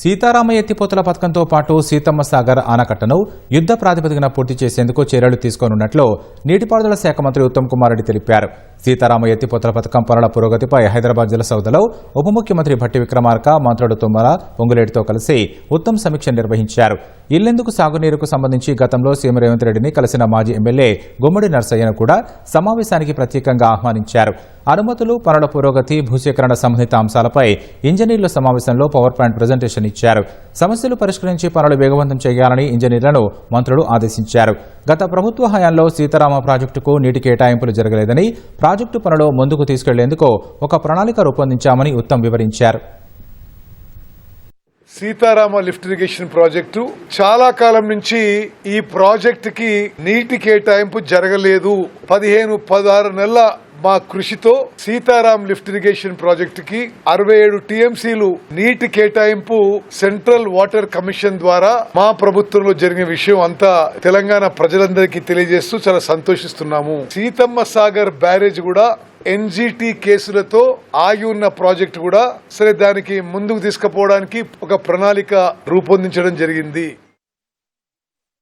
సీతారామ ఎత్తిపోతల పథకంతో పాటు సీతమ్మ సాగర్ ఆనకట్టను యుద్ధ ప్రాతిపదికన పూర్తి చేసేందుకు చర్యలు తీసుకోనున్నట్లు నీటిపారుదల శాఖ మంత్రి ఉత్తమ్ కుమార్ రెడ్డి తెలిపారు. సీతారామ ఎత్తిపోతల పథకం పనుల పురోగతిపై హైదరాబాద్ జలసౌధలో ఉప ముఖ్యమంత్రి భట్టి విక్రమార్క, మంత్రులు తుమ్మల, పొంగులేటితో కలిసి ఉత్తమ్ సమీక్ష నిర్వహించారు. ఇల్లెందుకు సాగునీరుకు సంబంధించి గతంలో సీఎం రేవంత్ రెడ్డిని కలిసిన మాజీ ఎమ్మెల్యే గుమ్మడి నర్సయ్యను కూడా సమావేశానికి ప్రత్యేకంగా ఆహ్వానించారు. అనుమతులు, పనుల పురోగతి, భూసేకరణ సంబంధిత అంశాలపై ఇంజనీర్ల సమావేశంలో పవర్ పాయింట్ ప్రజెంటేషన్ ఇచ్చారు. సమస్యలు పరిష్కరించి పనులు వేగవంతం చేయాలని ఇంజనీర్లను మంత్రులు ఆదేశించారు. గత ప్రభుత్వ హయాంలో సీతారామ ప్రాజెక్టుకు నీటి కేటాయింపులు జరగలేదని, ప్రాజెక్టు పనులు ముందుకు తీసుకెళ్లేందుకు ఒక ప్రణాళిక రూపొందించామని ఉత్తమ్ వివరించారు. సీతారామ లిఫ్ట్ ఇరిగేషన్ ప్రాజెక్టు చాలా కాలం నుంచి ఈ ప్రాజెక్టుకి నీటి కేటాయింపు జరగలేదు. 15-16 నెలల మా కృషితో సీతారాం లిఫ్ట్ ఇరిగేషన్ ప్రాజెక్టుకి 67 టీఎంసీలు నీటి కేటాయింపు సెంట్రల్ వాటర్ కమిషన్ ద్వారా మా ప్రభుత్వంలో జరిగిన విషయం అంతా తెలంగాణ ప్రజలందరికీ తెలియజేస్తూ చాలా సంతోషిస్తున్నాము. సీతమ్మ సాగర్ బ్యారేజ్ కూడా ఎన్జిటి కేసులతో ఆగి ఉన్న ప్రాజెక్టు కూడా సరే దానికి ముందుకు తీసుకుపోవడానికి ఒక ప్రణాళిక రూపొందించడం జరిగింది.